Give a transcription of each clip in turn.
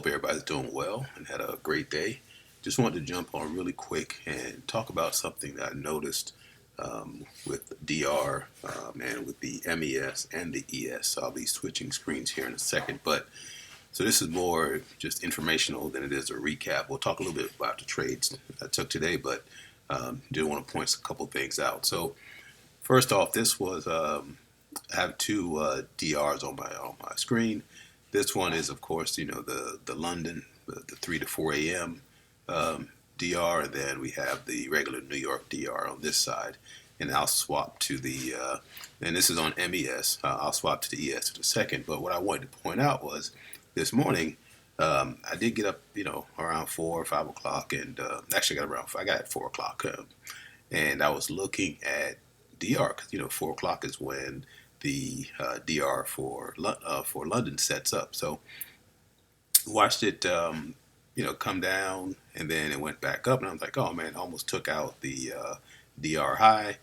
Hope everybody's doing well and had a great day. Just wanted to jump on really quick and talk about something that I noticed with DR and with the MES and the ES. So I'll be switching screens here in a second. But so this is more just informational than it is a recap. We'll talk a little bit about the trades I took today, but do want to point a couple things out. So first off, this was I have two DRs on my screen. This one is, of course, the London, the 3 to 4 a.m. DR, and then we have the regular New York DR on this side. And I'll swap to the, and this is on MES. I'll swap to the ES in a second. But what I wanted to point out was this morning, I did get up, around 4 or 5 o'clock, and actually I got at 4 o'clock, and I was looking at DR because 4 o'clock is when the DR for London sets up. So watched it, come down, and then it went back up, and I was like, oh man, almost took out the DR high.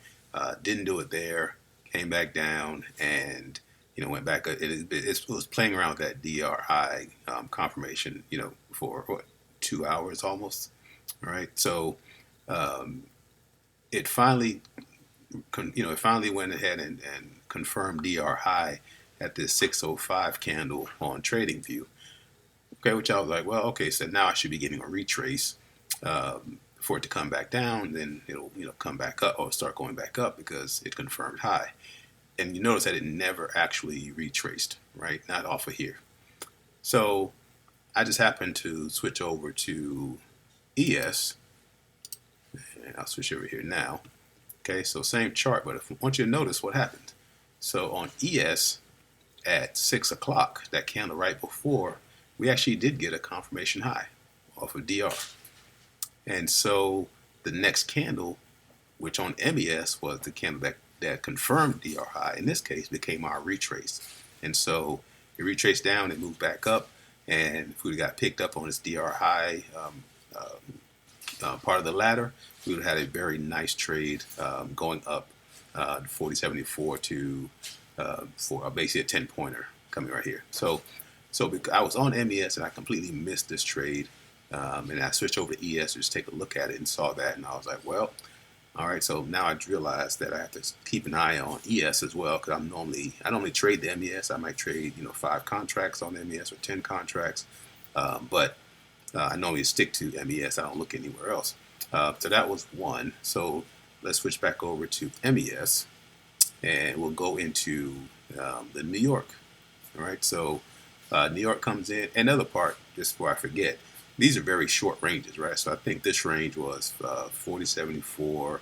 Didn't do it there. Came back down, and went back. It was playing around with that DR high confirmation, for what, 2 hours almost. All right, so it finally, went ahead and confirmed DR high at this 605 candle on TradingView. Okay, which I was like, well, okay, so now I should be getting a retrace for it to come back down. Then it'll, come back up or start going back up because it confirmed high. And you notice that it never actually retraced, right? Not off of here. So I just happened to switch over to ES, and I'll switch over here now. Okay, so same chart, but I want you to notice what happened. So on ES at 6 o'clock, that candle right before, we actually did get a confirmation high off of DR. And so the next candle, which on MES was the candle that confirmed DR high, in this case became our retrace. And so it retraced down, it moved back up, and if we got picked up on this DR high part of the ladder, we would have had a very nice trade going up 4074 to for basically a 10-pointer coming right here. So I was on MES and I completely missed this trade, and I switched over to ES to just take a look at it and saw that, and I was like, well, all right. So now I realized that I have to keep an eye on ES as well, because I normally trade the MES. I might trade 5 contracts on MES or 10 contracts, but I normally stick to MES. I don't look anywhere else. So that was one. So let's switch back over to MES, and we'll go into the New York. All right. So New York comes in. Another part, just before I forget, these are very short ranges, right? So I think this range was 4074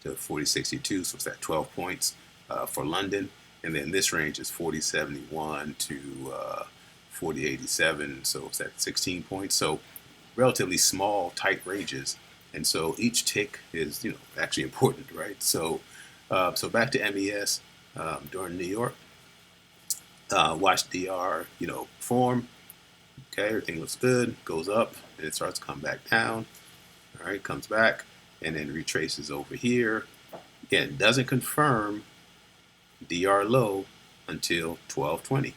to 4062, so it's at 12 points for London. And then this range is 4071 to 4087, so it's at 16 points. So relatively small, tight ranges. And so each tick is, actually important, right? So back to MES during New York. Watch DR, form. Okay, everything looks good, goes up, and it starts to come back down. All right, comes back, and then retraces over here. Again, it doesn't confirm DR low until 1220.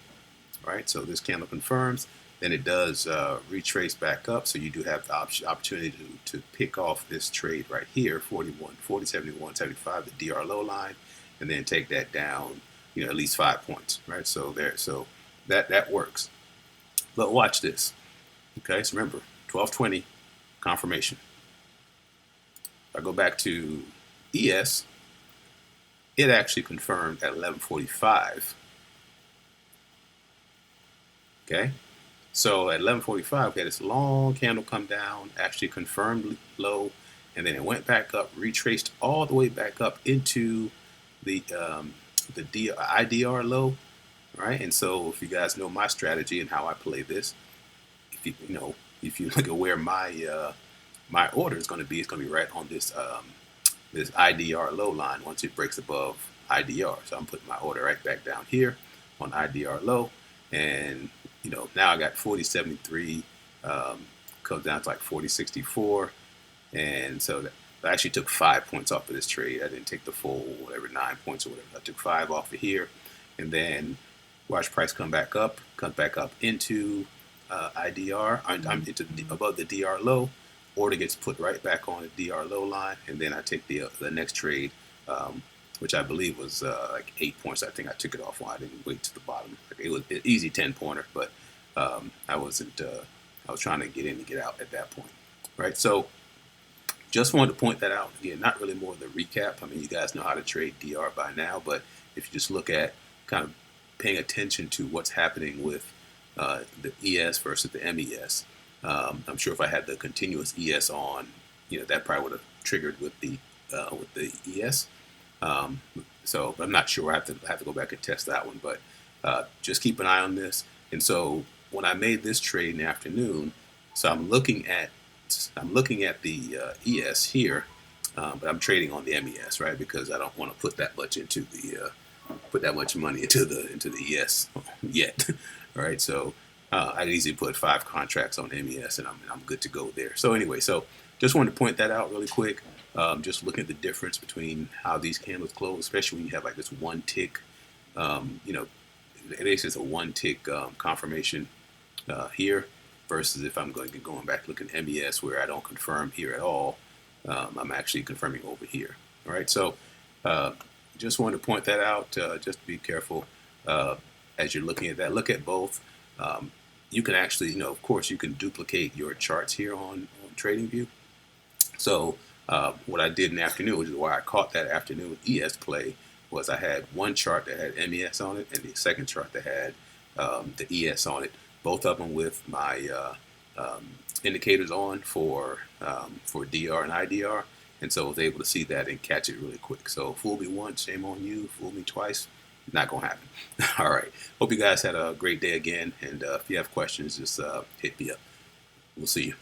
All right, so this candle confirms, then it does retrace back up, so you do have the opportunity to pick off this trade right here, 4071, 75, the DR low line, and then take that down, at least 5 points, right? So that works. But watch this. Okay, so remember, 1220 confirmation. If I go back to ES, it actually confirmed at 1145. Okay, so at 1145, we had this long candle come down, actually confirmed low, and then it went back up, retraced all the way back up into the IDR low. Right, and so if you guys know my strategy and how I play this, if you look at where my order is going to be, it's going to be right on this this IDR low line once it breaks above IDR. So I'm putting my order right back down here on IDR low, and now I got 4073 comes down to like 4064, and so I actually took 5 points off of this trade. I didn't take the full 9 points or whatever. I took 5 off of here, and then watch price come back up, into IDR. I'm into above the DR low. Order gets put right back on the DR low line, and then I take the next trade, which I believe was like 8 points. I think I took it off while I didn't wait to the bottom. Like, it was an easy 10 pointer, but I wasn't. I was trying to get in and get out at that point, right? So just wanted to point that out again. Not really more of the recap. I mean, you guys know how to trade DR by now, but if you just look at kind of paying attention to what's happening with the ES versus the MES, I'm sure if I had the continuous ES on, that probably would have triggered with the ES. So I'm not sure. I have to go back and test that one, but just keep an eye on this. And so when I made this trade in the afternoon, so I'm looking at the ES here, but I'm trading on the MES, right? Because I don't want to put that much into put that much money into the ES yet, right? So I could easily put 5 contracts on MES, and I'm good to go there. So anyway, so just wanted to point that out really quick. Just looking at the difference between how these candles close, especially when you have like this one tick, it is just a one tick confirmation here, versus if I'm going back looking at MES where I don't confirm here at all, I'm actually confirming over here. All right, so just wanted to point that out. Just be careful as you're looking at that. Look at both. You can actually, of course, you can duplicate your charts here on TradingView. So what I did in the afternoon, which is why I caught that afternoon ES play, was I had one chart that had MES on it and the second chart that had the ES on it. Both of them with my indicators on for DR and IDR, and so I was able to see that and catch it really quick. So fool me once, shame on you. Fool me twice, not gonna happen. All right. Hope you guys had a great day again, and if you have questions, just hit me up. We'll see you.